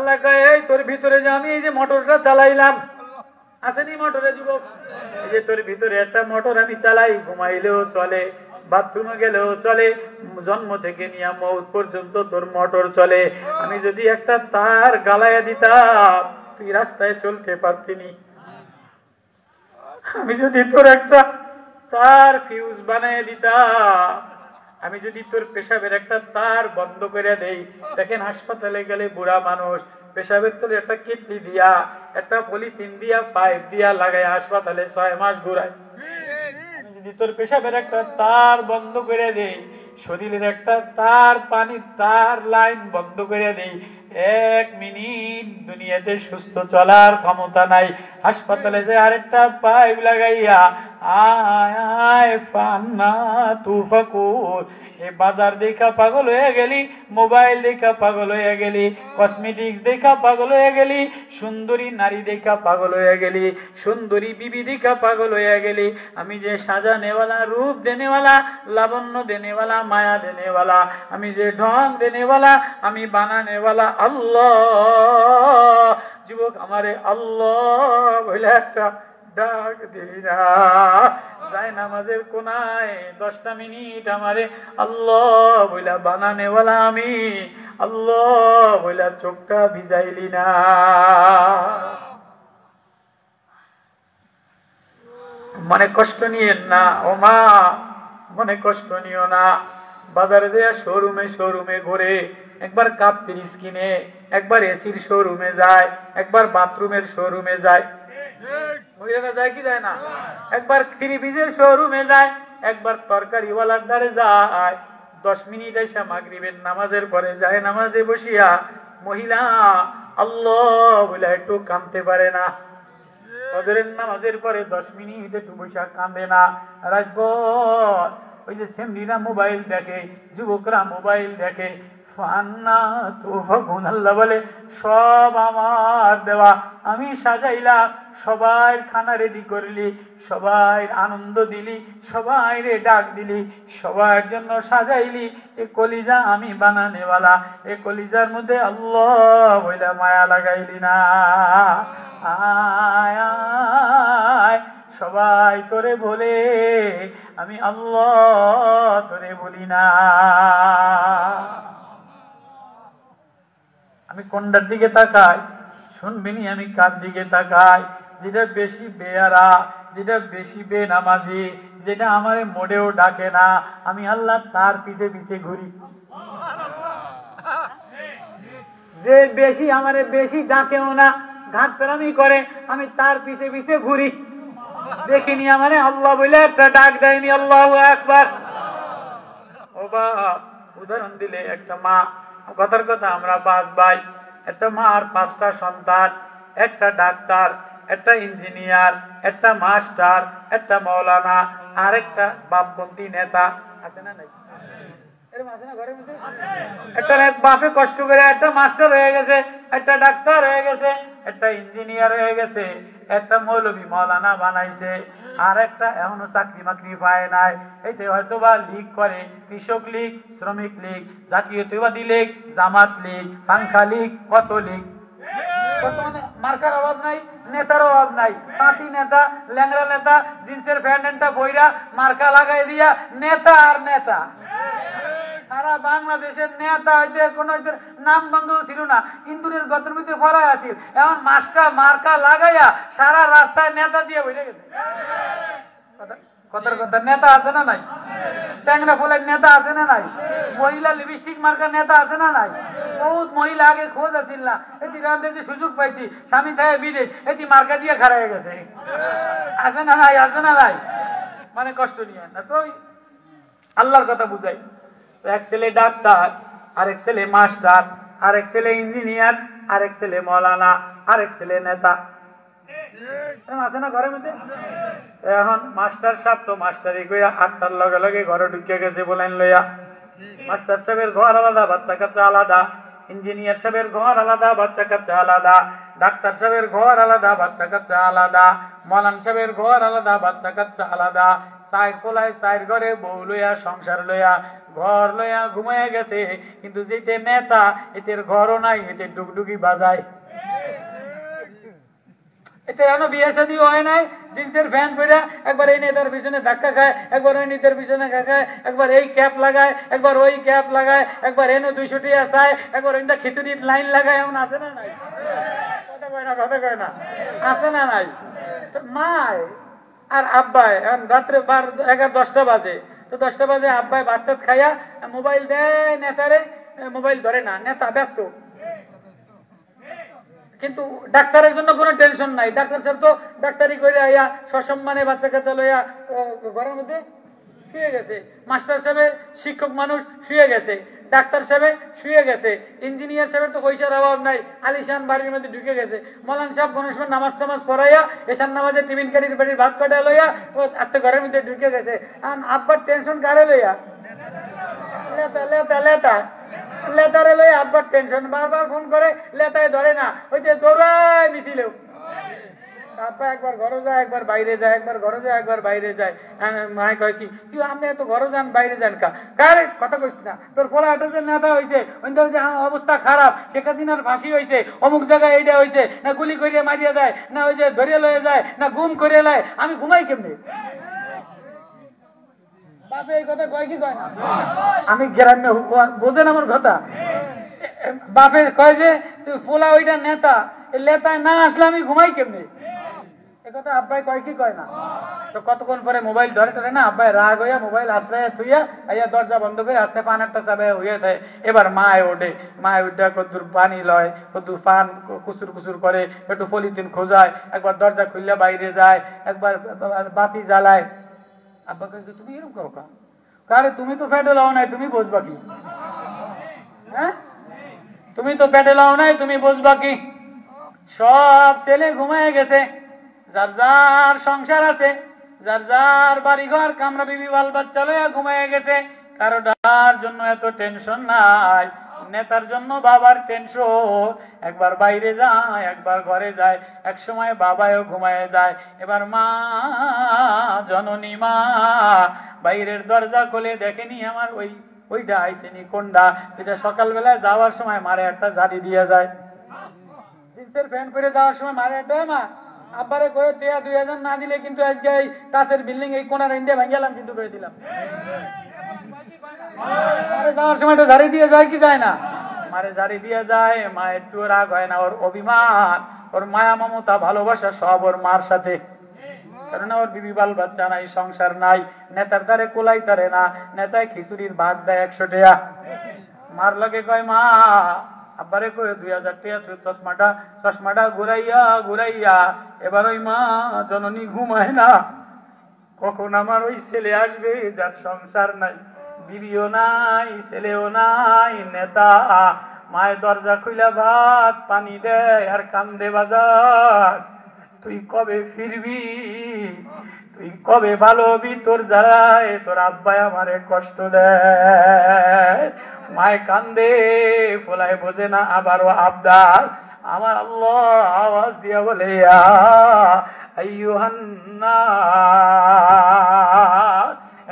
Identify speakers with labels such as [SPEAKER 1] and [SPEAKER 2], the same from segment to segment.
[SPEAKER 1] আল্লাহ কয় এই তোর ভিতরে যে আমি এই যে মোটরটা চালাইলাম, আসেনি মোটরে যুবক, এই যে তোর ভিতরে একটা মোটর আমি চালাই, ঘুমাইলেও চলে, বাথরুমে গেলেও চলে, জন্ম থেকে নিয়ে মৌত পর্যন্ত তোর মোটর চলে। আমি যদি একটা তার গালাইয়া দিতাম তুই রাস্তায় চলতে পারতিনি। আমি যদি তোর একটা তার ফিউজ বানিয়ে দিতাম, আমি যদি তোর পেশাবের একটা তার বন্ধ করে দেই। দেখেন হাসপাতালে গেলে বুড়া মানুষ পেশাবের তোর একটা কিডনি দিয়া একটা পলিথিন দিয়া পাইপ দিয়া লাগায় হাসপাতালে 6 মাস ঘুরায়। আমি যদি তোর পেশাবের একটা তার বন্ধ করে দেই, শরীরের একটা তার পানির তার লাইন বন্ধ করে দেই, 1 মিনিট দুনিয়াতে সুস্থ চলার ক্ষমতা নাই। হাসপাতালে যে আরেকটা পাইপ লাগাইয়া আয় আয় পান্না তুফাকুর, এই বাজার দেখা পাগল হয়ে গেলি, মোবাইল দেখা পাগল হয়ে গেলি, কসমেটিক্স দেখা পাগল হয়ে গেলি, সুন্দরী নারী দেখা পাগল হয়ে গেলি, সুন্দরী বিবি দেখা পাগল হয়ে গেলি। আমি যে সাজানেওয়ালা, রূপ দেনেওয়ালা, লাবণ্য দেনেওয়ালা, মায়া দেনেওয়ালা, আমি যে ঢং দেনেওয়ালা, আমি বানানেওয়ালা আল্লাহ। যুবক আমারে আল্লাহ বলে একটা ডাক দিই না, যায় নামাজের কোনায় 10টা মিনিট আমারে আল্লাহ বইলা বানানেওয়ালা আমি আল্লাহ বইলা চোখটা ভিজাইলি না। মনে কষ্ট নিয়েন না ও মা, মনে কষ্ট নিও না। বাজারে দেয়া শোরুমে ঘুরে, একবার কাপ পিরিস কিনে, একবার এসির শোরুমে যায়, একবার বাথরুমের শোরুমে যায়, মহিলারা যায় কি যায় না? একবার ফ্রিজের শোরুমে যায়, একবার তরকারিওয়ালার দ্বারে যায়। 10 মিনিট এসে মাগরিবের নামাজের পরে যায় নামাজে বসিয়া মহিলা আল্লাহ বলে একটু কাঁদতে পারে না। ফজরের নামাজের পরে 10 মিনিট একটু বসে কাঁদে না। রাতভর ওই যে সেমরিরা মোবাইল দেখে, যুবকরা মোবাইল দেখে, আল্লাহ বলে সব আমার দেওয়া, আমি সাজাইলাম, সবাই খানা রেডি করলি, সবাই আনন্দ দিলি, সবাই রে ডাক দিলি, সবার জন্য সাজাইলি, এ কলিজা আমি বানানেওয়ালা, এ কলিজার মধ্যে আল্লাহ বইলা মায়া লাগাইলি না। আয় আয় সবাই তোরে বলে, আমি আল্লাহ তোরে বলি না। আমি কোনটার দিকে তাকাই শুনবিনি, আমি কার দিকে তাকাই? যেটা বেশি বেয়ারা, যেটা বেশি বেনামাজি, যেটা আমারে মোড়েও ডাকে না, আমি আল্লাহ তার পিছে পিছে ঘুরি। যে বেশি আমারে বেশি ডাকেও না, ঘাট পেরামি করে, আমি তার পিছে পিছে ঘুরি। দেখিনি আমারে আল্লাহ বলে একটা ডাক দেয়নি, আল্লাহু আকবার। ও বাপ, উদাহরণ দিলে একটা মা, কথার কথা আমরা 5 ভাই, একটা মা আর 5টা সন্তান, একটা ডাক্তার, একটা ইঞ্জিনিয়ার, একটা মাস্টার, একটা মৌলানা, আর একটা বামপন্থী নেতা। আছে না নাই? একটা বাপে কষ্ট করে একটা মাস্টার হয়ে গেছে, একটা ডাক্তার হয়ে গেছে, একটা ইঞ্জিনিয়ার হয়ে গেছে, একটা মৌলবী মৌলানা বানাইছে, আর একটা এখনো চাকরি মাকরি পায় নাই। এইতে হয়তো বা লীগ করে, কৃষক লীগ, শ্রমিক লীগ, জাতীয়তাবাদী লীগ, জামাত লীগ, পাংখা লীগ, কত লীগ। বর্তমানে মার্কার অভাব নাই, নেতার অভাব নাই। পাতি নেতা, ল্যাংড়া নেতা, জিন্সের প্যান্টটা বইরা মার্কা লাগাই দিয়া নেতা আর নেতা। সারা বাংলাদেশের নেতা হইতে কোন নাম গন্ধ ছিল না, ইন্দুরের গতের মধ্যে ভরা আছিল। এখন মাস্টার মার্কা লাগাইয়া সারা রাস্তায় নেতা দিয়ে বসে গেছে। কথার কথা নেতা আছে না নাই? ট্যাংরা ফুলের নেতা আছে না নাই? মহিলা লিপস্টিক মার্কা নেতা আছে না নাই? বহুত মহিলা আগে খোঁজ আছিল না, এটি রাজনীতি সুযোগ পাইছি, স্বামী থাকে বিদেশ, এটি মার্কা দিয়ে খাড়া হয়ে গেছে। আছে না নাই? আছে না নাই? মানে কষ্ট নিয়ে না তো আল্লাহর কথা বুঝাই। এক ছেলে ডাক্তার, আরেক ছেলে মাস্টার, আরেক ছেলে ইঞ্জিনিয়ার, আরেক ছেলে মৌলানা, আরেক ছেলে নেতা। আছে না ঘরের মধ্যে? এখন মাস্টার সাহেব তো মাস্টারি কইয়া 8টার লগে লগে ঘরে ঢুকে গেছে বলেন লইয়া। মাস্টার সাহেবের ঘর আলাদা, বাচ্চা কাচ্চা আলাদা, ইঞ্জিনিয়ার সাহেবের ঘর আলাদা, বাচ্চা কাচ্চা আলাদা, ডাক্তার সাহেবের ঘর আলাদা, বাচ্চা কাচ্চা আলাদা, মৌলানা সাহেবের ঘর আলাদা, বাচ্চা কাচ্চা আলাদা। 4 পোলায় 4 ঘরে বউ লইয়া সংসার লইয়া ঘর লইয়া ঘুমাইয়া গেছে, কিন্তু যেতে নেতা এদের ঘরও নাই, এতে ডুগডুগি বাজায়। এতে এখনো বিয়ে শাদী হয় নাই, জিন্সের ফ্যান পরে একবার এই নেতার পিছনে ধাক্কা খায়, একবার ওই নেতার পিছনে খায়, একবার এই ক্যাপ লাগায়, একবার ওই ক্যাপ লাগায়, একবার এনে 200 টাকা চায়, একবার ওইটা খিচুড়ির লাইন লাগায়। এমন আছে না নাই? কথা কয় না, কথা কয় না, আছে না নাই? মায় আর আব্বাই এখন রাত্রে 11-10টা বাজে, তো 10টা বাজে আব্বাই ভাত টাত খাইয়া মোবাইল দেয় নেতারে, মোবাইল ধরে না, নেতা ব্যস্ত। কিন্তু ডাক্তারের জন্য কোনো টেনশন নাই, ডাক্তার সাহেব তো ডাক্তারি করে আইয়া সসম্মানে বাচ্চা কাচ্চা লইয়া ঘরের মধ্যে শুয়ে গেছে। মাস্টার সাহেব শিক্ষক মানুষ শুয়ে গেছে, ডাক্তার সাহেব শুয়ে গেছে, ইঞ্জিনিয়ার সাহেবের তো পয়সার অভাব নাই, আলিশান বাড়ির মধ্যে ঢুকে গেছে। মৌলান সাহেব কোনো সময় নামাজ টামাজ পড়াইয়া এসান নামাজে টিফিন কাটির বাড়ির ভাত কাটা লইয়া ও আস্তে ঘরের মধ্যে ঢুকে গেছে। আর আব্বার টেনশন কারে লইয়া? লেতা লেতা লেতা লেতারে লইয়া আব্বার টেনশন। বারবার ফোন করে, লেতায় ধরে না, ওই যে দৌড়ায় মিছিলেও। তারপর একবার ঘরে যায়, একবার বাইরে যায়, একবার ঘরে যায়, একবার বাইরে যায়। মায় কয় কি আপনি এত ঘরে যান বাইরে যান কারে কথা কইস না, তোর ফলা যে নেতা হয়েছে, অবস্থা খারাপ, শেখ হাসিনার ফাঁসি হয়েছে, অমুক জায়গায় এইটা হয়েছে, না গুলি করিয়া মারিয়া দেয়, না ওই যে ধরিয়ে লয়ে যায়, না গুম করে লয়, আমি ঘুমাই কেমনি? বাপে এই কথা কয় কি কয় না? আমি গ্রামে বোঝেন আমার কথা। বাপে কয় যে তুই ফোলা ওইটা নেতা, লেতায় না আসলে আমি ঘুমাই কেমনি? একথা আব্বাই কয় কি কয় না? তো কতক্ষণ পরে মোবাইল ধরে ধরে না আব্বাই রাগ হইয়া মোবাইল আশ্রয় থুইয়া আইয়া দরজা বন্ধ করে আস্তে পানেরটা চাবে হইয়া দেয়। এবার মায় ওঠে, মায় উঠে কদ্দুর পানি লয়, কদ্দুর পান কুচুর কুচুর করে, একটু পলিথিন খোঁজায়, একবার দরজা খুললে বাইরে যায়, একবার বাতি জ্বালায়। আব্বা কয় তুমি এরকম করো কা? আরে তুমি তো পেটে লাও নাই, তুমি বুঝবা কি? হ্যাঁ, তুমি তো পেটে লাও নাই, তুমি বুঝবা কি? সব ছেলে ঘুমায় গেছে, যার যার সংসার আছে, যার যার বাড়িঘর কামরা বিবি বাল বাচ্চা লইয়া ঘুমায় গেছে। কারোটার জন্য এত টেনশন নাই, নেতার জন্য বাবার টেনশন। একবার বাইরে যায়, একবার ঘরে যায়, এক সময় বাবাও ঘুমায় যায়। এবার মা জননী মা বাইরের দরজা খুলে দেখেনি আমার ওইটা আইসেনি কোনটা, এটা সকালবেলায় যাওয়ার সময় মারে একটা ঝাড়ি দিয়ে যায়। জিন্সের প্যান্ট পরে যাওয়ার সময় মারে একটা মা আব্বারে কয়ে 2000 না দিলে কিন্তু আজকে এই কাছের বিল্ডিং এই কোনার ইন্ডিয়া ভাঙ্গেলাম কিন্তু করে দিলাম। মারে যাওয়ার সময় তো ঝাড়ি দিয়ে যায় কি যায় না? মারে ঝাড়ি দিয়ে যায়। মা একটু রাগ হয় না, ওর অভিমান, ওর মায়া মমতা ভালোবাসা সব ওর মার সাথে। কারণ ওর বিবি বাল বাচ্চা নাই, সংসার নাই, নেতার দ্বারে কোলাই তারে না, নেতায় খিচুড়ির ভাগ দেয় 100 টাকা। মার লাগে কয় মা আব্বারে কয়ে 2000 টাকা চশমাটা ঘুরাইয়া ঘুরাইয়া এবার ওই মা জননী ঘুমায় না। কখন আমার ওই ছেলে আসবে যার সংসার নাই, বিবিও নাই, ছেলেও নাই, নেতা। মায়ের দরজা খুইলা ভাত পানি দেয় আর কান্দে বাজার, তুই কবে ফিরবি, তুই কবে ভালো হবি, তোর যারায় তোর আব্বাই আমারে কষ্ট দেয়। মায় কান্দে, ফোলায় বোঝে না, আবারও আবদার। আমার আল্লাহ আওয়াজ দিয়া বলে আইয়ুহান নাস,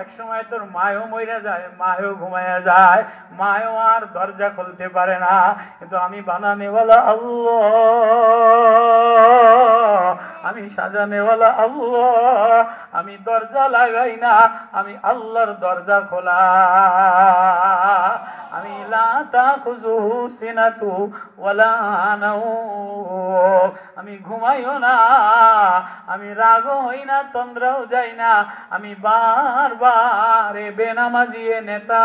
[SPEAKER 1] এক সময় তোর মায়ও মইরা যায়, মায়ও ঘুমায়া যায়, মায়ও আর দরজা খুলতে পারে না। কিন্তু আমি বানানেওয়ালা আল্লাহ, আমি সাজানেওয়ালা আল্লাহ, আমি দরজা লাগাই না, আমি আল্লাহর দরজা খোলা। আমি লা তাখুযুহু সিনাতু ওয়ালা নাওম, আমি ঘুমাইও না, আমি রাগও হই না, তন্দ্রাও যাই না। আমি বারবার এ বেনামাজি এ নেতা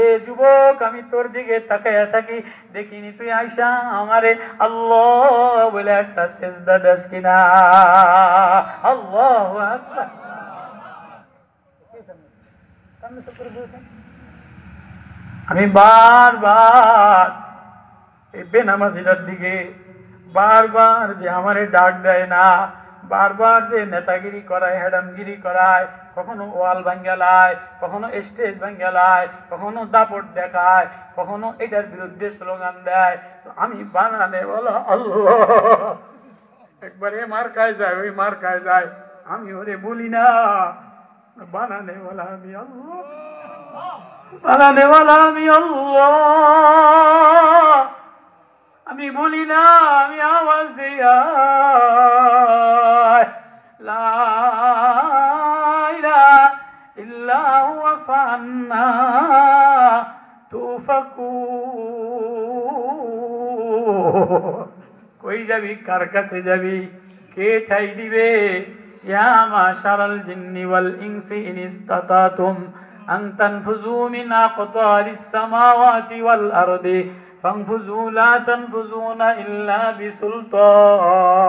[SPEAKER 1] এ যুবক আমি তোর দিকে তাকাইয়া থাকি, দেখিনি তুই আইসা আমারে আল্লাহ বলে একটা সিজদা দেস কিনা। আল্লাহু আকবার। আমি বারবার এই বেনামাজিটার দিকে, বারবার যে আমারে ডাক দেয় না, বারবার যে নেতাগিরি করায়, হেডামগিরি করায়, কখনো ওয়াল ভাঙ্গালায়, কখনো স্টেজ ভাঙ্গালায়, কখনো দাপট দেখায়, কখনো এটার বিরুদ্ধে স্লোগান দেয়, আমি বানানে বলো আল্লাহ। একবারে মার খায় যায়, ওই মার খায় যায়, আমি ওরে বলি না, বানানে বলা আমি আল্লাহ। বানানেওয়ালা আমি আল্লাহ। আমি বলি না, আমি আওয়াজ দিয়া লা ইলাহা ইল্লা হুয়া ফান্না তুফাকুন। কই যাবি, কার কাছে যাবি, কে ঠাই দিবে? ইয়া মাশারাল জিন্নি ওয়াল ইনসি ইন ইসতাতাতুম আন তানফুযু মিন আকতারিস সামাওয়াতি ওয়াল আরদি ফানফুযু লা তানফুযুনা ইল্লা বিসুলতান।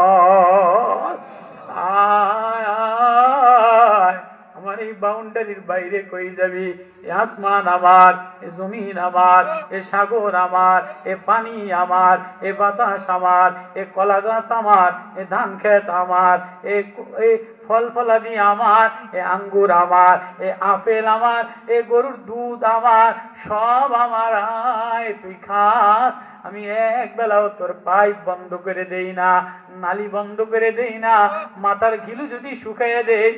[SPEAKER 1] আয় আয়, আমার এই বাউন্ডারির বাইরে কই যাবি? এ আসমান আমার, এ জমিন আমার, এ সাগর আমার, এ পানি আমার, এ বাতাস আমার, এ কলা গাছ আমার, এ ধান ক্ষেত আমার, এ ফল ফলাদি আমার, এ আঙ্গুর আমার, এ আপেল আমার, এ গরুর দুধ আমার, সব আমার। আয় তুই খাস। আমি এক বেলাও তোর পাইপ বন্ধ করে দেই না, নালি বন্ধ করে দেই না। মাথার ঘিলু যদি শুকাইয়া দেই,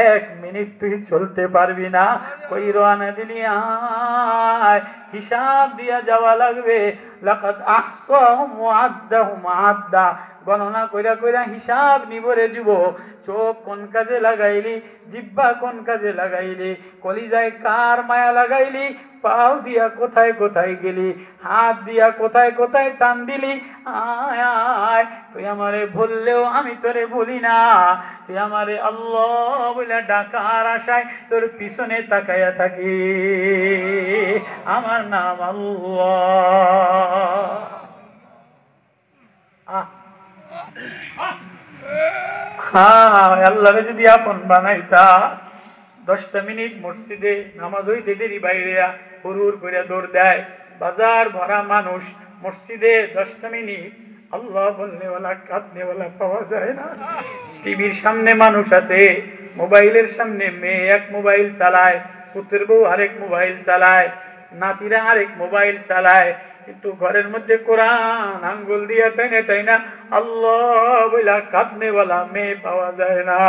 [SPEAKER 1] 1 মিনিট তুই চলতে পারবি না। কই রওনা দিলি? আয়, হিসাব দিয়া যাওয়া লাগবে। লাকাদ আহসাহুম ওয়া আদ্দাহুম আদ্দা। গণনা কইরা কইরা হিসাব নিব রে যুবক। চোখ কোন কাজে লাগাইলি, জিহ্বা কোন কাজে লাগাইলি, কলিজায় কার মায়া লাগাইলি, পাও দিয়া কোথায় কোথায় গেলি, হাত দিয়া কোথায় কোথায় টান দিলি। আয় আয়, তুই আমারে ভুললেও আমি তোরে ভুলি না। তুই আমারে আল্লাহ বলে ডাকার আশায় তোর পিছনে তাকাইয়া থাকি। আমার নাম আল্লাহ। আল্লাহরে যদি আপন বানাইতা, 10টা মিনিট মসজিদে নামাজ হইতে দেরি বাইরে হুড় করে দৌড় দেয়। বাজার ভরা মানুষ, মসজিদে 10টা মিনিট আল্লাহ বলনেওয়ালা কাঁদনেওয়ালা পাওয়া যায় না। টিভির সামনে মানুষ আছে, মোবাইলের সামনে মেয়ে এক মোবাইল চালায়, পুত্রের বউ আরেক মোবাইল চালায়, নাতিরা আরেক মোবাইল চালায়, কিন্তু ঘরের মধ্যে কোরআন আঙ্গুল দিয়া টাইনা টাইনা আল্লাহ বইলা কাঁদনেওয়ালা মেয়ে পাওয়া যায় না।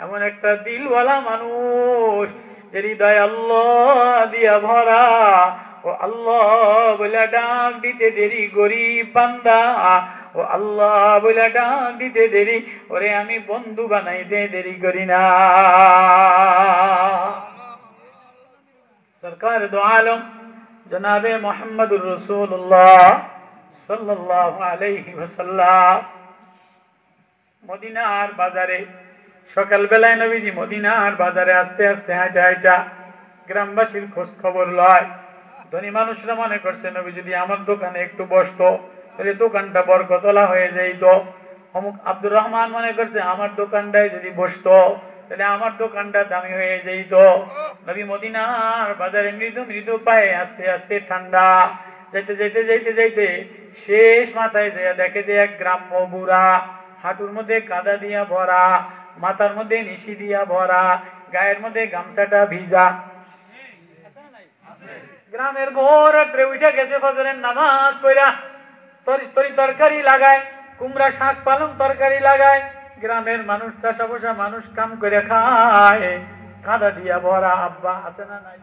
[SPEAKER 1] এমন একটা দিলওয়ালা মানুষ, যে হৃদয় আল্লাহ দিয়া ভরা, ও আল্লাহ বইলা ডাক দিতে দেরি গরিব বান্দা, ও আল্লাহ বইলা ডাক দিতে দেরি, ওরে আমি বন্ধু বানাইতে দেরি করি না। সরকার দো আলম জনাবে মুহাম্মদুর রাসূলুল্লাহ সাল্লাল্লাহু আলাইহি ওয়াসাল্লাম মদিনার বাজারে, সকালবেলায় নবীজি মদিনার বাজারে আস্তে আস্তে হাঁটা হাঁটা গ্রামবাসীর খোঁজ খবর লয়। ধনী মানুষরা মনে করছে নবী যদি আমার দোকানে একটু বসতো তাহলে দোকানটা বরকতলা হয়ে যাইতো। অমুক আব্দুর রহমান মনে করছে আমার দোকানটায় যদি বসতো তাহলে আমার দোকানটা দামি হয়ে যাইতো। নবী মদিনার বাজারে মৃদু মৃদু পায়ে আস্তে আস্তে ঠান্ডা যাইতে যাইতে যাইতে যাইতে শেষ মাথায় দেখে যে এক গ্রাম্য বুড়া, হাঁটুর মধ্যে কাদা দিয়া ভরা, মাথার মধ্যে নিশি দিয়া ভরা, গায়ের মধ্যে গামছাটা ভিজা। গ্রামের ভোর রাত্রে উঠে গেছে ফজরের নামাজ পড়া, তরকারি লাগায়, কুমড়া শাক পালং তরকারি লাগায়। গ্রামের মানুষ চাষা বসা মানুষ কাম করে খায়, কাদা দিয়া ভরা। আব্বা আছে না নাই?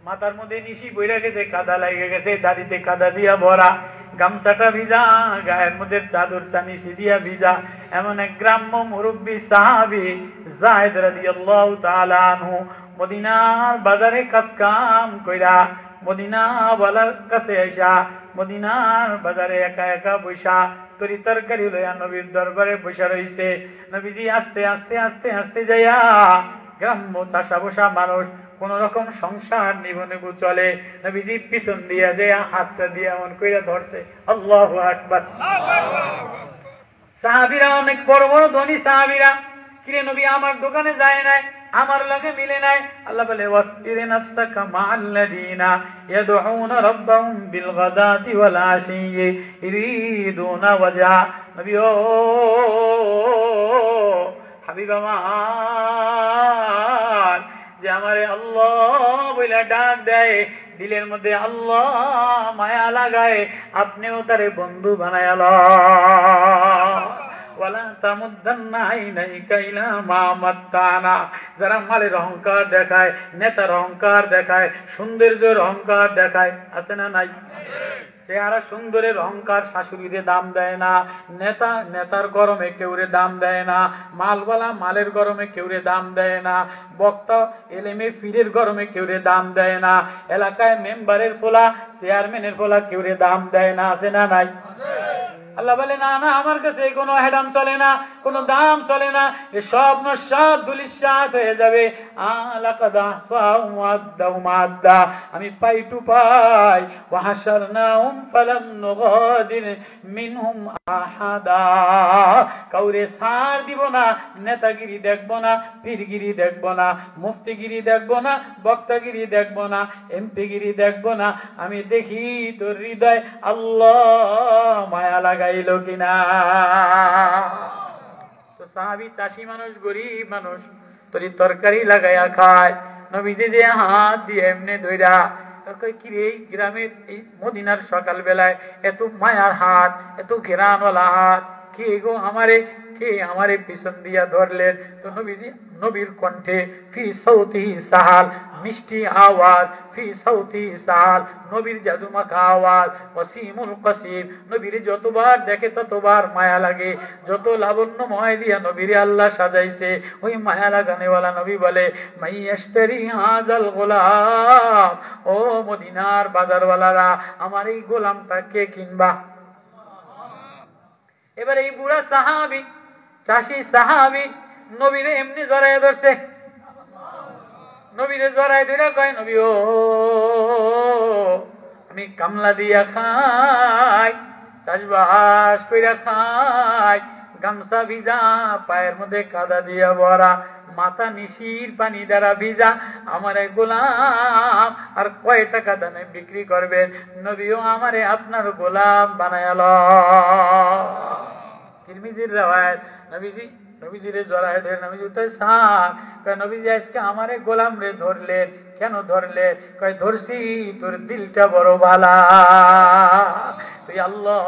[SPEAKER 1] মাথার মধ্যে নিশি বইরা গেছে, কাদা লাগে গেছে, দাড়িতে কাদা দিয়া ভরা, গামছাটা ভিজা, গায়ের মধ্যে চাদরটা নিশি দিয়া ভিজা। এমন এক গ্রাম্য মুরব্বী সাহাবী যায়েদ রাদিয়াল্লাহু তাআলা আনহু মদিনার বাজারে কাজ কাম কইরা মদিনা ওয়ালার কাছে আইসা মদিনার বাজারে একা একা বৈশা তরি তরকারি লইয়া নবীর দরবারে বৈশা রইছে। নবীজি আস্তে আস্তে আস্তে আস্তে যাইয়া, গ্রাম্য চাষা বসা মানুষ কোন রকম সংসার নিভু নিভু চলে, নবীজি পিছন দিয়া যাইয়া হাতটা দিয়া এমন কইরা ধরছে। আল্লাহু আকবার। সাহাবীরা অনেক বড় বড় ধনী সাহাবীরা, কিরে নবী আমার দোকানে যায় নাই, আমার লগে মিলে নাই। আল্লাহ বলে ওয়াসবির নাফসাকা মাআল্লাযীনা ইয়াদউনা রাব্বাহুম বিল গাদাতি ওয়াল আশিয়্যি ইরিদুনা ওয়াজহা। নবী ও হাবিব আমার, যে আমারে আল্লাহ বইলা ডাক দেয়, দিলের মধ্যে আল্লাহ মায়া লাগায়, আপনিও তারে বন্ধু বানায়। ওয়ালা তামুদ্দান্না আইনাইকা ইলা মা মাত্তানা, যারা মালের অহংকার দেখায়, নেতার অহংকার দেখায়, সৌন্দর্যের অহংকার দেখায়, আছে না নাই? চেহারা সুন্দরের অহংকার শাশুড়িরে দাম দেয় না, নেতার গরমে কেউরে দাম দেয় না, মালওয়ালা মালের গরমে কেউরে দাম দেয় না, বক্তা এলেমে পীরের গরমে কেউরে দাম দেয় না, এলাকায় মেম্বারের ফোলা চেয়ারম্যানের ফোলা কেউরে দাম দেয় না, আছে না নাই? আল্লাহ বলে না না, আমার কাছে কোনো হেডাম চলে না, কোনো দাম চলে না, এ সব নস্বাত দুলিশ্বাত হয়ে যাবে। আমি পাই টু পাই, ওয়াহাশারনাহুম ফালাম নুগাদির মিনহুম আহাদা, কাউরে ছাড় দিব না, নেতাগিরি দেখব না, পীরগিরি দেখব না, মুফতিগিরি দেখব না, বক্তাগিরি দেখব না, এমপিগিরি দেখব না, আমি দেখি তোর হৃদয় আল্লাহ মায়া লাগাইলো কিনা। তো সাহাবী চাষি মানুষ, গরিব মানুষ, তোর তরকারি লাগাইয়া খায়, নবীজি যে হাত দিয়ে এমনি ধইরা, কি রে গ্রামের এই মদিনার সকাল বেলায় এত মায়ার হাত, এত ঘেরানওয়ালা হাত, কে গো আমারে, কে আমারে পিছন দিয়া ধরলেন? তো নবীজি নবীর কণ্ঠে ফি সাউতিহি সাহাল, মিষ্টি আওয়াজ, ফি সাউতিহি সাহাল, নবীর জাদুমাখা আওয়াজ, ওয়াসিমুল কাসিম, নবীর যতবার দেখে ততবার মায়া লাগে, যত লাবণ্যময় দিয়া নবীরে আল্লাহ সাজাইছে, ওই মায়া লাগানেওয়ালা নবী বলে মাইয়াশতারি হাযাল গোলাম, ও মদিনার বাজারওয়ালারা, আমার এই গোলামটা কে কিনবা? এবার এই বুড়া সাহাবী, চাষি সাহাবী নবীরে এমনি জড়ায় ধরছে, নবীরে জড়ায় ধরে কয়, নবী ও, আমি কামলা দিয়া খাই, চাষবাস কইরা খাই, গামছা ভিজা, পায়ের মধ্যে কাদা দিয়া ভরা, মাথা নিশির পানি দ্বারা ভিজা, আমার গোলাম আর কয় টাকা দামে বিক্রি করবেন? নবীও আমারে আপনার গোলাম বানায়াল। তিরমিজির রওয়ায়াত, নবীজিরে জড়ায় ধরে নবীজি তো সার, নবীজি আজকে আমারে গোলাম রে ধরলেন, কেন ধরলেন? কয় ধরছি তোর দিলটা বড় ভালা, তুই আল্লাহ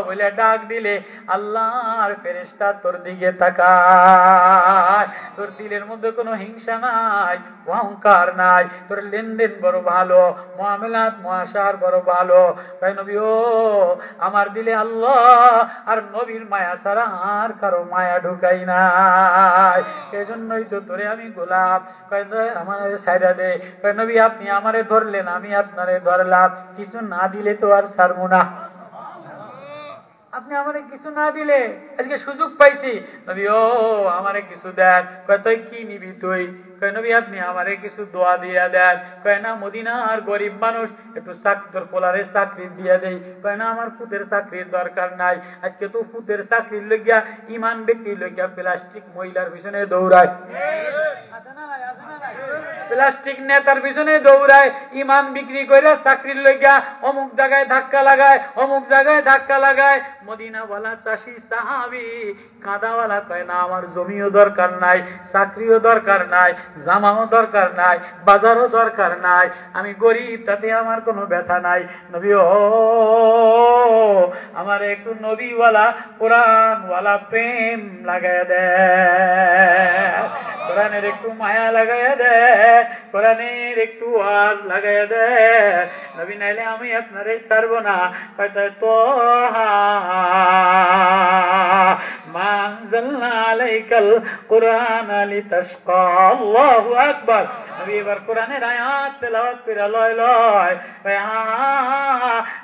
[SPEAKER 1] বলে ডাক দিলে আল্লাহর ফেরেশতা তোর দিকে তাকায়, তোর দিলের মধ্যে কোনো হিংসা নাই, অহংকার নাই, তোর লেনদেন বড় ভালো, মুআমালাত মুআশার বড় ভালো। কয় নবী ও, আমার দিলে আল্লাহ আর নবীর মায়া ছাড়া আর কারো মায়া ঢুকাই নাই, এজন্যই তো তোরে আমি গোলাম। কয় আমার সাইরা দে। কয় নবী আপনি আমারে ধরলেন, আমি আপনারে ধরলাম, কিছু না দিলে তো আর ছাড়বো না, আপনি আমারে কিছু না দিলে, আজকে সুযোগ পাইছি, নবী ও আমারে কিছু দেন। কয় তুই কি নিবি তুই? কয় নবী আপনি আমারে কিছু দোয়া দিয়া দেন। কয় না, মদিনার গরিব মানুষ, একটু তোর পোলারে চাকরি দিয়া দেই। কয় না, আমার ফুতের চাকরির দরকার নাই, আজকে তো ফুতের চাকরির লইয়া ইমান ব্যক্তির লইয়া প্লাস্টিক মহিলার পিছনে দৌড়ায়, প্লাস্টিক নেতার পিছনে দৌড়ায়, ইমান বিক্রি করে চাকরির লইয়া অমুক জায়গায় ধাক্কা লাগায়, অমুক জায়গায় ধাক্কা লাগায়। মদিনাওয়ালা চাষি সাহাবী কাঁদাওয়ালা কয় না, আমার জমিও দরকার নাই, চাকরিও দরকার নাই, জামাও দরকার নাই, বাজারও দরকার নাই, আমি গরিব, তাতে আমার কোনো ব্যথা নাই। নবী ও, আমার একটু নবীওয়ালা কোরআনওয়ালা প্রেম লাগায় দেয়, কোরআনের একটু মায়া লাগাইয়া দে, কোরআনের একটু ওয়াজ লাগাইয়া দে নবী, নাইলে আমি আপনারে ছাড়বো না। তো মা আনজালনা আলাইকাল কুরআন লিতাশকা, আল্লাহু আকবার। নবী এবার কোরআনের আয়াত তেলাওয়াত করে লয় লয়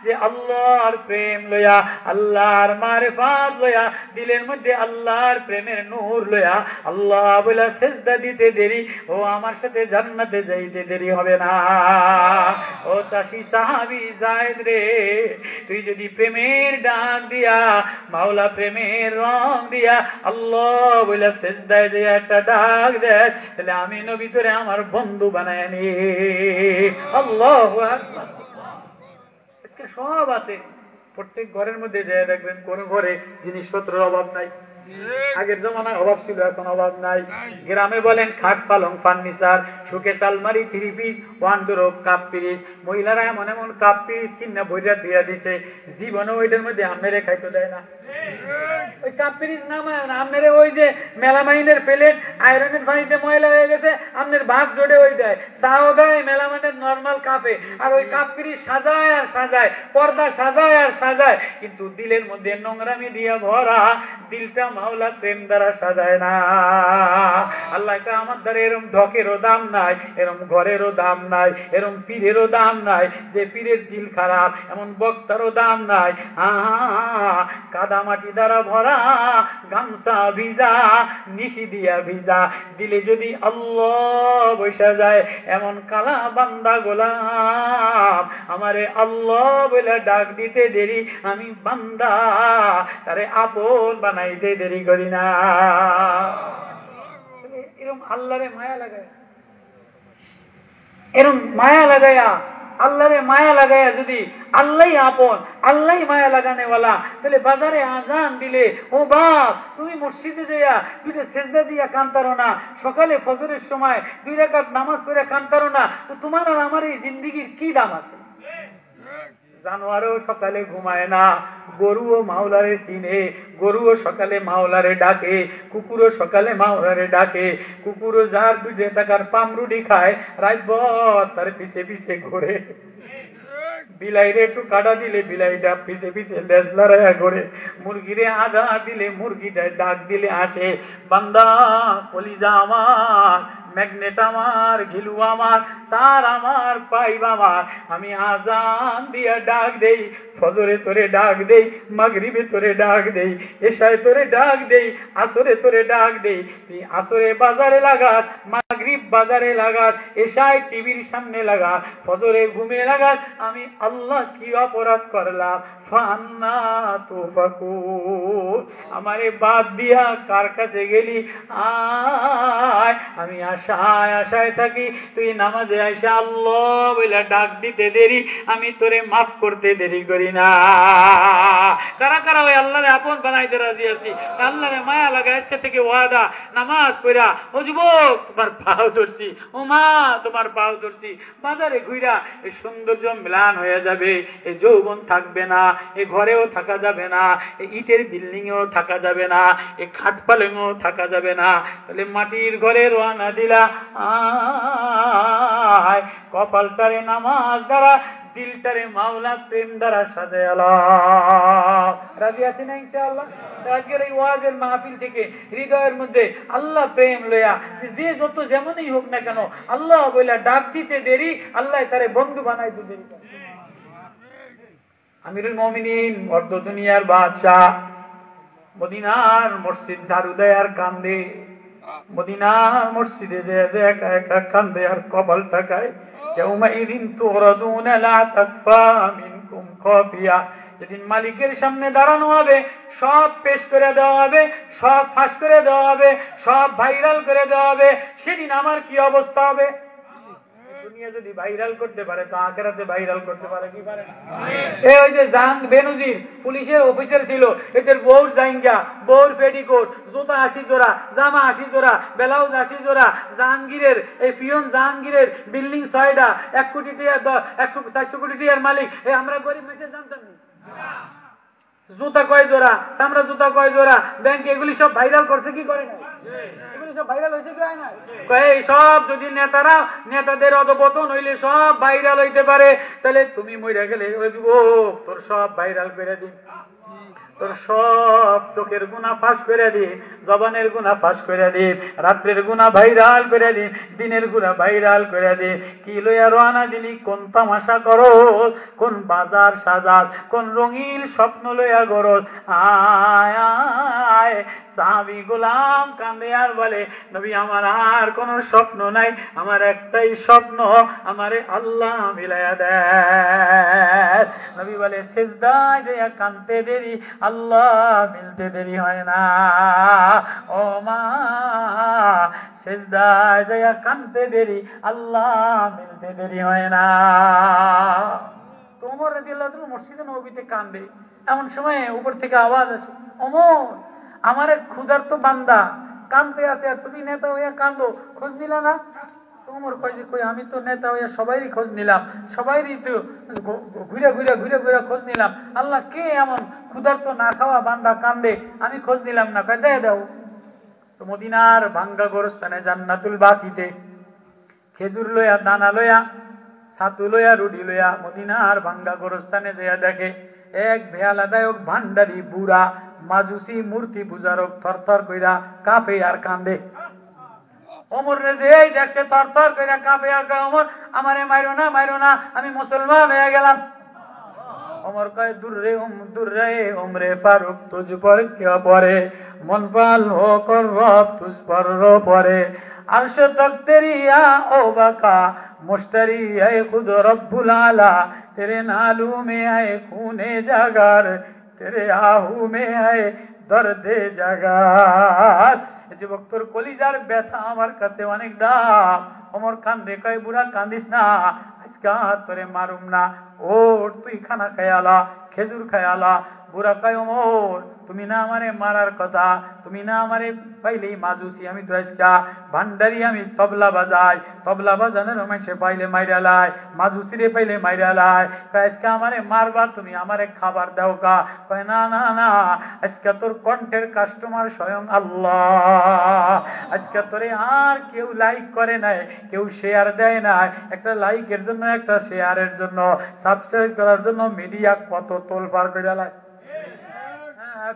[SPEAKER 1] যে আল্লাহর প্রেম লয়া, আল্লাহর মারিফাত লয়া, দিলের মধ্যে আল্লাহর প্রেমের নূর লয়া আল্লাহ বলে সিজদা দিতে দেরি, ও আমার সাথে জান্নাতে যাইতে দেরি হবে না। ও চাষি সাহাবী যায়েদ রে, তুই যদি প্রেমের ডাক দিয়া, মাওলা প্রেমের রং দিয়া আল্লাহ বলে সিজদায় যে একটা ডাক দেয়, তাহলে আমি নবী তোরে আমার বন্ধু বানায় নি। আল্লাহু আকবার। আজকে সব আছে, প্রত্যেক ঘরের মধ্যে যায় দেখবেন কোন ঘরে জিনিসপত্রের অভাব নাই। আগের জমানায় অভাব ছিল, এখন অভাব নাই। গ্রামে বলেন খাট পালং ফার্নিচার শোকেস আলমারি 3 পিস ওয়ানড্রোব কাপ পিরিস, মহিলারা এমন এমন কাপ পিরিস কিনা বইরা দিয়া দিছে, জীবনে ওইটার মধ্যে আমেরে খাইতে দেয় না। ওই কাপ পিরিস নামায় না, আমেরে ওই যে মেলামাইনের প্লেট আয়রনের পানিতে ময়লা হয়ে গেছে, আপনার ভাত জোড়ে ওই দেয়, চাও দেয় মেলামাইনের নর্মাল কাপে, আর ওই কাপ পিরিস সাজায় আর সাজায়, পর্দা সাজায় আর সাজায়, কিন্তু দিলের মধ্যে নোংরামি দিয়া ভরা, দিলটা মাওলা প্রেম দ্বারা সাজায় না। আল্লাহ আমার দ্বারা এরম ঢকেরও দাম নাই, এরম ঘরেরও দাম নাই, এরম পীরেরও দাম নাই যে পীরের দিল খারাপ, এমন বক্তারও দাম নাই। কাদা মাটি দ্বারা ভরা, গামছা ভিজা, নিশি দিয়া ভিজা, দিলে যদি আল্লাহ বসা যায়, এমন কালা বান্দা গোলাম আমারে আল্লাহ বলে ডাক দিতে দেরি, আমি বান্দা তারে আপন বানাইতে দেরি করি না। এরকম আল্লাহরে মায়া লাগায়, এরকম মায়া লাগায়া, আল্লাহরে মায়া লাগায়া যদি আল্লাহ আপন, আল্লাহ মায়া লাগানেওয়ালা, তাহলে বাজারে আজান দিলে ও বাপ তুমি মসজিদে যাইয়া 2টা সেজদা দিয়া কান্তারো না, সকালে ফজরের সময় 2 রাকাত নামাজ পড়ে কান্তারো না, তো তোমার আর আমার এই জিন্দেগির কি দাম আছে? জানোয়ারও সকালে ঘুমায় না, গরুও মাওলারে চিনে, গরুও সকালে মাওলারে ডাকে, কুকুরও সকালে মাওলারে ডাকে, কুকুরও যার 2 টাকার পামরুটি খায় রাতভর তার পিছে পিছে ঘোরে, বিলাইরে একটু কাটা দিলে বিলাইটা পিছে পিছে লেজ লড়াইয়া ঘোরে, মুরগিরে আধা দিলে মুরগিটা ডাক দিলে আসে। বান্দা কলিজা আমার, ম্যাগনেট আমার, ঘিলু আমার, তার আমার, পাইব আমার, আমি আজান দিয়া ডাক দেই, ফজরে তোরে ডাক দেই, মাগরিবে তোরে ডাক দেই, এশায় তোরে ডাক দেই, আসরে তোরে ডাক দেই, তুই আসরে বাজারে লাগাস, মাগরিব বাজারে লাগাস, এশায় টিভির সামনে লাগাস, ফজরে ঘুমে লাগাস, আমি আল্লাহ কি অপরাধ করলাম? ফান্না তুফাকুন, আমারে বাদ দিয়া কার কাছে গেলি? আয়, আমি আশায় আশায় থাকি, তুই নামাজে আইসা আল্লাহ বলে ডাক দিতে দেরি, আমি তোরে মাফ করতে দেরি করি না। কারা কারা ওই আল্লাহরে আপন বানাইতে রাজি আছি? আল্লাহরে মায়া লাগা, আজকে থেকে ওয়াদা, নামাজ পড়া, ও যুবক তোমার পাও ধরছি, ও মা তোমার পাও ধরছি, বাজারে ঘুরা এই সৌন্দর্য ম্লান হয়ে যাবে, এই যৌবন থাকবে না, এ ঘরেও থাকা যাবে না, এই ইটের বিল্ডিং এও থাকা যাবে না, এই খাট পালংও থাকা যাবে না, তাহলে মাটির ঘরে রওনা দিলা। আয়, কপালটারে নামাজ দ্বারা, দিলটারে মাওলা প্রেম দ্বারা সাজায়ালা। রাজি আছি না ইনশাআল্লাহ? আজকের এই ওয়াজের মাহফিল থেকে হৃদয়ের মধ্যে আল্লাহ প্রেম লয়া, যে যত যেমনই হোক না কেন, আল্লাহ বলে ডাক দিতে দেরি, আল্লাহ তারে বন্ধু বানাইতে দেরি। আমিরুল মুমিনিন, অর্ধ দুনিয়ার বাদশাহ, মদিনার মসজিদ ঝাড়ু দেয় আর কান্দে, মদিনার মসজিদে যে একা একা কান্দে আর কপাল টাকায়। ইয়াউমাইযিন তুরাদুনা লা তাকফা মিনকুম খাফিয়া, যেদিন মালিকের সামনে দাঁড়ানো হবে, সব পেশ করে দেওয়া হবে, সব ফাঁস করে দেওয়া হবে, সব ভাইরাল করে দেওয়া হবে, সেদিন আমার কি অবস্থা হবে? দুনিয়া যদি ভাইরাল করতে পারে, তো আখিরাতে ভাইরাল করতে পারে কি পারে না? এই ওই যে জাং বেনজির পুলিশের অফিসার ছিল, এদের বউর জাইঙ্গা, বউর পেটিকোট, জুতা 80 জোড়া, জামা 80 জোড়া, ব্লাউজ 80 জোড়া, জাহাঙ্গীরের এই পিয়ন জাহাঙ্গীরের বিল্ডিং 6টা, 1 কোটি টাকা, 400 কোটি টাকার মালিক। এই আমরা গরিব মানুষ জানতাম না? জুতা কয় জোড়া, চামড়া জুতা কয় জোড়া, ব্যাংক, এগুলি সব ভাইরাল করছে কি করে না? এগুলি সব ভাইরাল হয়েছে কি হয় না? এই সব যদি নেতারা, নেতাদের অধপতন হইলে সব ভাইরাল হইতে পারে, তাহলে তুমি মইরা গেলে ওই যুবক তোর সব ভাইরাল করে দিন, তোর সব চোখের গুনাহ ফাঁস করে দিন, জবানের গুনাহ ফাঁস করে দিন, রাত্রের গুনাহ ভাইরাল করে দিন, দিনের গুনাহ ভাইরাল করে দিন। কি লইয়া রওনা দিলি? কোন তামাশা করো, কোন বাজার সাজাস, কোন রঙিন স্বপ্ন লইয়া গরজ? আয় আয়, সাহাবী গোলাম কান্দে আর বলে, নবী আমার আর কোন স্বপ্ন নাই, আমার একটাই স্বপ্ন, আমারে আল্লাহ মিলায়া দেয়। নবী বলে, সিজদায় যাইয়া কাঁদতে দেরি, আল্লাহ মিলতে দেরি হয় না। ও মা, সিজদায় যাইয়া কাঁদতে দেরি, আল্লাহ মিলতে দেরি হয় না। ওমর রাদিয়াল্লাহু তাআলা মসজিদে নববীতে কান্দে, এমন সময় উপর থেকে আওয়াজ আসে, ওমর আমার এক ক্ষুধার্ত বান্দা কান্দতে আছে, আর তুমি নেতা হইয়া কান্দো, খোঁজ নিলা না? ওমর কয় যে কই আমি তো নেতা হইয়া সবাইরই খোঁজ নিলাম, সবাইরই তো ঘুরে ঘুরে ঘুরে ঘুরে খোঁজ নিলাম, আল্লাহ কে এমন ক্ষুধার্ত না খাওয়া বান্দা কান্দে, আমি খোঁজ নিলাম না। কয় দেয় দাও। তো মদিনার ভাঙ্গা গোরস্থানে জান্নাতুল বাকিতে খেজুর লইয়া, দানা লইয়া, ছাতু লইয়া, রুটি লইয়া মদিনার ভাঙ্গা গোরস্থানে যেয়া দেখে এক ভেয়ালাদায়ক ভান্ডারি বুড়া মাজুসি মূর্তি পূজারক থরথর কইরা কাঁপে আর কান্দে। ওমর রে যেই দেখছে থরথর কইরা কাঁপে আর কয়, ওমর আমারে মাইরো না, মাইরো না, আমি মুসলমান হয়ে গেলাম। ওমর কয় দূর রে ওমরে ফারুক তুঝ পর क्या পরে, মন পাল হো কর রব তুঝ পর রো পরে, अर्श तक तेरी या ओ बका मुश्तरी है खुद रब्बुल आला, तेरे नालू में आए खूने जागर, तेरे आहू में आए दर्दे जागार। যুবক তোর কলিজার ব্যথা আমার কাছে অনেক দাম। ওমর কান্দে, কয় বুড়া কান্দিস না, আজকে তোরে মারুম না, ওর তুই খানা খায়ালা, খেজুর খায়ালা। বুড়া কয় ওমর তুমি না আমারে মারার কথা, তুমি না আমারে পাইলেই মাজুসি, আমি তো আজকা ভান্ডারি, আমি তবলা বাজাই, তবলা বাজানোর মানুষে পাইলে মাইরালায়, মাজুসিরে পাইলে মাইরালায়। কয় আজকে আমারে মারবা, তুমি আমারে খাবার দাও কা? কয় না না না, আজকে তোর কণ্ঠের কাস্টমার স্বয়ং আল্লাহ। আজকে তোরে আর কেউ লাইক করে নাই, কেউ শেয়ার দেয় নাই। একটা লাইকের জন্য, একটা শেয়ারের জন্য, সাবস্ক্রাইব করার জন্য মিডিয়া কত তোলপাড় করে লাই,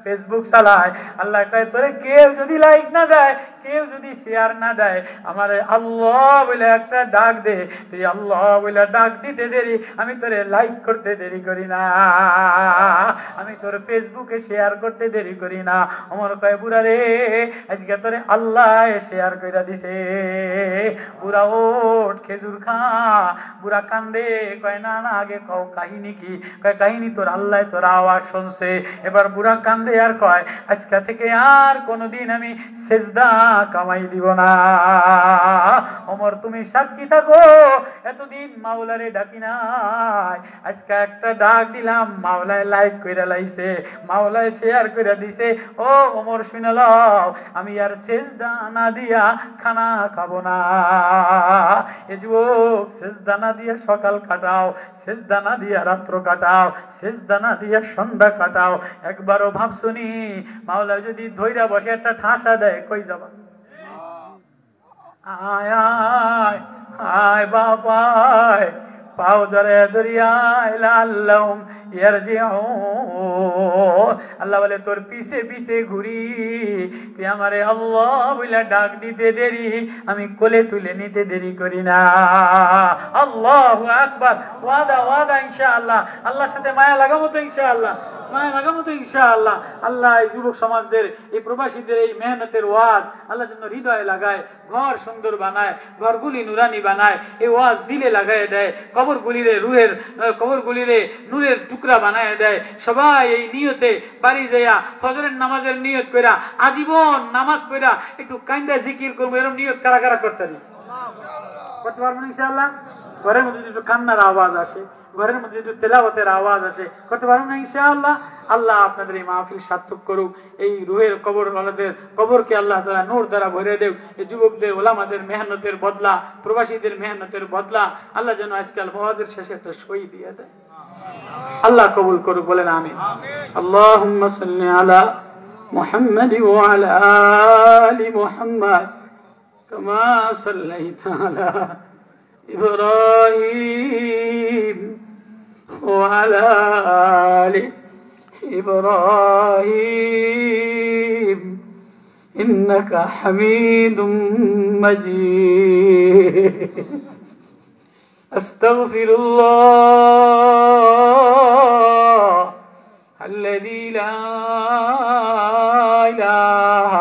[SPEAKER 1] ফেসবুক চালায়। আল্লাহ কয় তোরে কেউ যদি লাইক না দেয়, কেউ যদি শেয়ার না দেয়, আমারে আল্লাহ বলে একটা ডাক দে, তুই আল্লাহ বলে ডাক দিতে দেরি, আমি তোরে লাইক করতে দেরি করি না, আমি তোর ফেসবুকে শেয়ার করতে দেরি করি না। ওমর কয় বুড়া রে আজকে তোরে আল্লাহ শেয়ার কইরা দিছে, বুড়া ওঠ খেজুর খা। বুড়া কান্দে, কয় না না আগে কও কাহিনী কি? কয় কাহিনী তোর আল্লাহ তোর আওয়াজ শুনছে। এবার বুড়া কান্দে আর কয় আজকে থেকে আর কোনদিন আমি সেজদা কামাই দিব না। ওমর তুমি সাক্ষী থাকো, এতদিন মাওলারে ডাকি নাই, আজকে একটা ডাক দিলাম, মাওলায় লাইক কইরা লাইছে, মাওলায় শেয়ার কইরা দিছে। ও ওমর শুনে লও, আমি আর সেজদা না দিয়া খানা খাবো না। এ যুবক সেজদা না দিয়া সকাল কাটাও, সেজদা না দিয়া রাত্র কাটাও, সেজদা না দিয়া সন্ধ্যা কাটাও। একবারও ভাবছুনি মাওলা যদি ধইরা বসে একটা ঠাসা দেয়, কই যাবা? আয় আয় আয় বাবায়, পাও জরে দরিয়ায় লাল্লাহুম ইয়ারজিউন। আল্লাহ বলে তোর পিছে পিছে ঘুরি, তুই আমারে আল্লাহ বলে ডাক দিতে দেরি, আমি কোলে তুলে নিতে দেরি করি না। আল্লাহু আকবার। ওয়াদা ওয়াদা ইনশাআল্লাহ, আল্লাহর সাথে মায়া লাগাবো তো ইনশাআল্লাহ, মায়া লাগাবো তো ইনশাআল্লাহ। আল্লাহ এই যুবক সমাজদের, এই প্রবাসীদের এই মেহনতের ওয়াজ আল্লাহ যেন হৃদয়ে লাগায়, ঘর সুন্দর বানায়, ঘরগুলি নুরানি বানায়, এই ওয়াজ দিলে লাগায় দেয়, কবরগুলিরে রুহের, কবরগুলিরে নূরের টুকরা বানায় দেয়। সবাই এই নিয়তে বাড়ি যাইয়া ফজরের নামাজের নিয়ত কইরা আজীবন নামাজ পড়া একটু কাইন্দা জিকির করবো, এরকম নিয়ত কারা কারা করতে পারবেন ইনশাআল্লাহ? ঘরের মধ্যে একটু কান্নার আওয়াজ আসে, ঘরের মধ্যে একটু তেলাওয়াতের আওয়াজ আসে, করতে পারবেন না ইনশাআল্লাহ? আল্লাহ আপনাদের এই মাহফিল সার্থক করুক, এই রুহের কবর ওয়ালাদের কবরকে আল্লাহ তাআলা নূর দ্বারা ভরে দেব। এই যুবকদের ওলামাদের মেহনতের বদলা, প্রবাসীদের মেহনতের বদলা আল্লাহ যেন আজকাল ওয়াজের শেষে একটা সই দিয়ে দেয়। আল্লাহ কবুল করুক, বলেন আমিন। আল্লাহুম্মা সাল্লি আলা মুহাম্মাদ ওয়া আলা আলি মুহাম্মাদ কামা সাল্লাইতা আলা ইব্রাহিম ওয়া আলা আলি ইব্রাহিম ইন্নাকা হামিদুম মাজিদ। আস্তাগফিরুল্লাহ الذي لا إله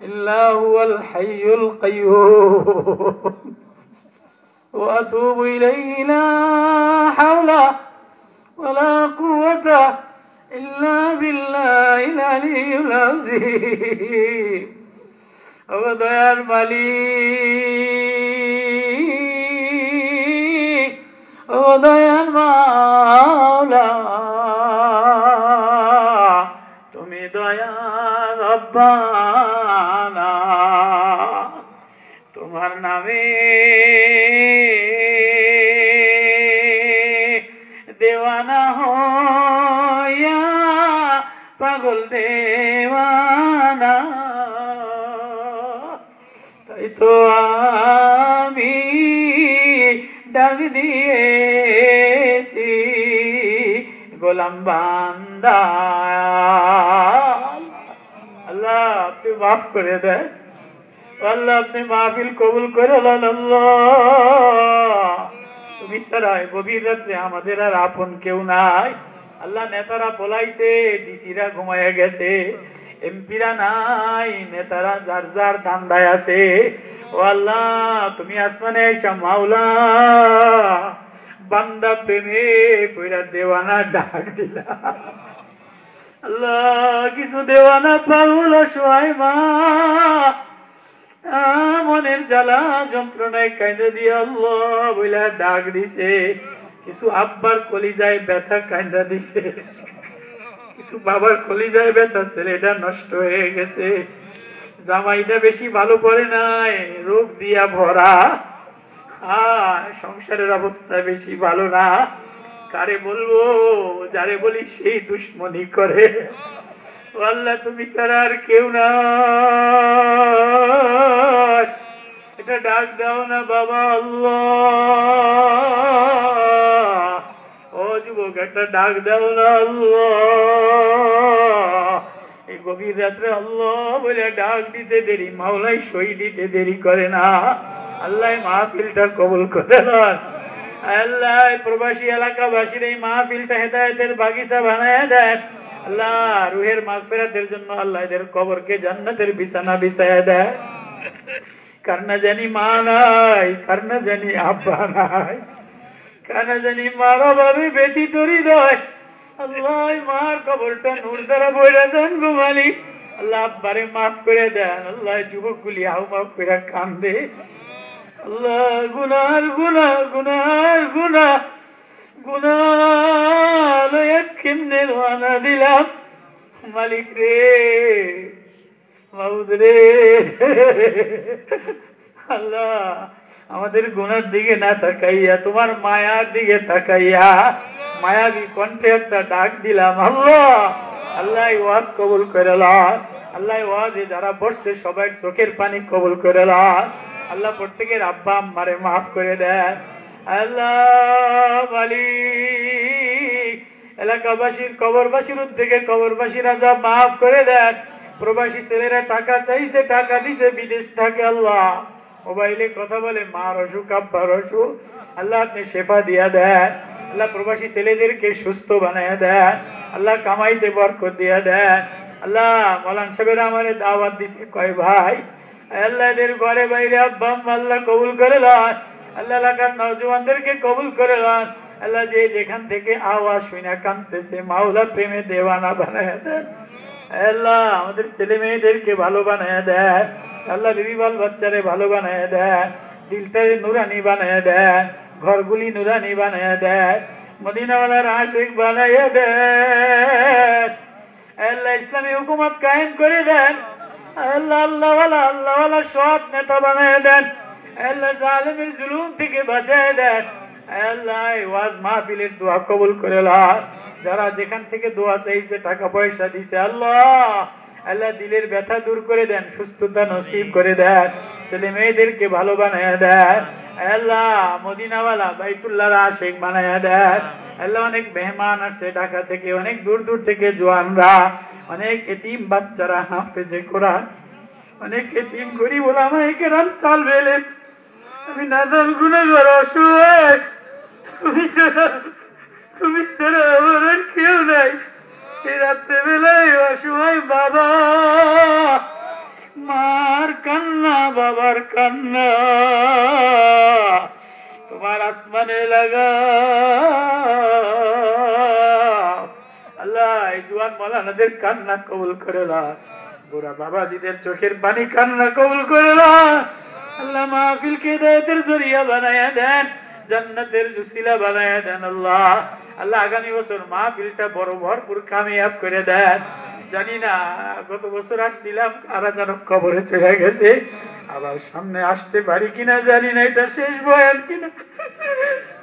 [SPEAKER 1] إلا هو الحي القيوم وأتوب إليه لا حول ولا قوة إلا بالله العلي العظيم وديار مليك وديار مولا তুমি দয়া রব্বানা তোমার নামে দেওয়ানা হইয়া পাগল দেওয়ানা, তাই তো আমি ডাক দিয়েছি গোলাম বান্দা। আল্লাহ আপনি মাফ করে দেন, আল্লাহ আপনি মাহফিল কবুল করে নেন। আল্লাহ তুমি ছাড়া গভীর রাত্রে আমাদের আর আপন কেউ নাই। আল্লাহ নেতারা পলাইছে, ডিসিরা ঘুমাইয়া গেছে, এমপিরা নাই, নেতারা যার যার ধান্দায় আছে। ও আল্লাহ তুমি আসমানে আইসা মাওলা বান্দা প্রেমে পইরা দেওয়ানা ডাক দিলা। আল্লাহ কিছু দেওয়ানা পাগল অসহায় মা মনের জ্বালা যন্ত্রণায় কাঁদে দিয়ে আল্লাহ বইলা ডাক দিছে। কিছু আব্বার কলিজায় ব্যথা কাঁদা দিছে, কিছু বাবার কলিজায় ব্যথা, ছেলেটা নষ্ট হয়ে গেছে, জামাইটা বেশি ভালো পড়ে নাই, রোগ দিয়া ভরা, সংসারের অবস্থা বেশি ভালো না। কারে বলবো, যারে বলি সেই দুশ্মনী করে। আল্লাহ তুমি ছাড়া আর কেউ না, এটা ডাক দাও না বাবা। আল্লাহ ও যুবক একটা ডাক দাও না আল্লাহ। এই গভীর রাত্রে আল্লাহ বলে ডাক দিতে দেরি মাওলাই সই দিতে দেরি করে না। আল্লাহ মাহফিলটা কবুল করে নেন। আল্লাহ প্রবাসী এলাকাবাসীর এই মাহফিলটা হেদায়েতের বাগিচা বানায় দেন। আল্লাহ রুহের মাগফিরাতের জন্য আল্লাহ এদের কবরকে জান্নাতের বিছানা বিছায়া দেয়। কার না জানি মা নাই, কার না জানি আব্বা নাই, কার না জানি মা বাবা ব্যতীত হৃদয়। আল্লাহ মার কবরটা নূর দ্বারা বইরা দেন গো মালিক। আল্লাহ আব্বারে মাফ করে দেন। আল্লাহ যুবকগুলি হাউ মাফ করে কান্দে। আল্লাহ গুনার গুনা গুনার গুনা গুনা কেমনে রানা দিলাম মালিক রে, মাউদ রে। আল্লাহ আমাদের গুনার দিকে না তাকাইয়া তোমার মায়ার দিকে তাকাইয়া মায়াবী কণ্ঠে একটা ডাক দিলাম। আল্লাহ আল্লাহ ওয়াজ কবুল করে লান। আল্লাহ ওয়াজে যারা বসছে সবাই চোখের পানি কবুল করে লান। আল্লাহ প্রত্যেকের আব্বা আম্মারে মাফ করে দেন। আল্লাহ মালিক এলাকাবাসীর কবরবাসীর উদ্যোগে কবরবাসীর আযাব মাফ করে দেন। প্রবাসী ছেলেরা টাকা চাইছে, টাকা দিছে, বিদেশ থাকে। আল্লাহ মোবাইলে কথা বলে মার অসুখ আব্বার অসুখ, আল্লাহ আপনি শেফা দিয়া দেন। আল্লাহ প্রবাসী ছেলেদেরকে সুস্থ বানায় দেন। আল্লাহ কামাইতে বরকত দিয়া দেন। আল্লাহ মৌলানা সাহেবেরা আমারে দাওয়াত দিছে কয় ভাই, আল্লাহ এদের ঘরে বাইরে আব্বা আম্মা আল্লাহ কবুল করে লান। আল্লাহ এলাকার নওজওয়ানদেরকে কবুল করে লান। আল্লাহ যে যেখান থেকে আওয়াজ শুনে কাঁদতেছে মাওলা প্রেমে দেওয়ানা বানায় দেন। আল্লাহ আমাদের ছেলে মেয়েদেরকে ভালো বানায় দেন। আল্লাহ বিবি বাল বাচ্চারে ভালো বানায় দেন। দিলটারে নুরানি বানায় দেন, ঘরগুলি নুরানি বানায় দেন, মদিনাওয়ালার আশিক বানায় দেন। আল্লাহ ইসলামী হুকুমত কায়েম করে দেন। আল্লাহ আল্লাহওয়ালা আল্লাহওয়ালা সৎ নেতা বানায় দেন। আল্লাহ জালেমের জুলুম থেকে বাঁচায় দেন। আল্লাহ ওয়াজ মাহফিলের দোয়া কবুল করে লান। যারা যেখান থেকে দোয়া চাইছে, টাকা পয়সা দিছে, আল্লাহ আল্লাহ দিলের ব্যথা দূর করে দেন, সুস্থতা নসিব করে দেন, ছেলে মেয়েদেরকে ভালো বানায় দেন। আল্লাহ মদিনাওয়ালা বাইতুল্লাহর আশিক বানায় দেন। আল্লাহ অনেক মেহমান আসছে ঢাকা থেকে, অনেক দূর দূর থেকে জওয়ানরা, অনেক এতিম বাচ্চারা হাফেজে কোরআন, অনেক এতিম গরিব ওলামায়ে কেরাম তালবে ইলম। আমি নাদান গুনাহগার অসহায়, তুমি ছাড়া আমার আর কেউ নাই। এই রাত্রেবেলায় অসহায় বাবা, মার কান্না বাবার কান্না তোমার আসমানে লাগা। আল্লাহ এই জওয়ান মাওলানাদের কান্না কবুল করে লান। বুড়া বাবাজিদের চোখের পানি কান্না কবুল করে লান। আল্লাহ মাহফিলকে হিদায়াতের জরিয়া বানায়া দেন, জান্নাতের উসিলা বানায়া দেন। আল্লাহ আল্লাহ আগামী বছর মাহফিলটা বড় ভরপুর কামিয়াব করে দেন। জানি না গত বছর আসছিলাম, কারা যেন কবরে চলে গেছে, আবার সামনে আসতে পারি কিনা জানি না, এটা শেষ বয়ান কিনা।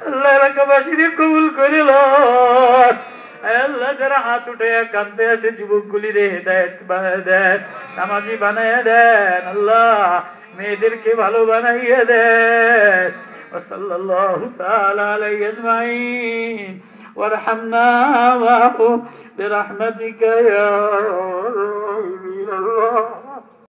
[SPEAKER 1] আল্লাহ এলাকাবাসীরে কবুল করে লন। আল্লাহ যারা হাত উঠে কাঁদতে আছে যুবকগুলি রে হেদায়েত বানায় দেন, নামাজি বানায় দেন, আল্লাহ মেয়েদেরকে ভালো বানাইয়া দেন। ওয়াসাল্লাল্লাহু তাআলা আলাইহি আজমাইন ওয়ারহামনা ওয়া বিরহমাতিকা ইয়া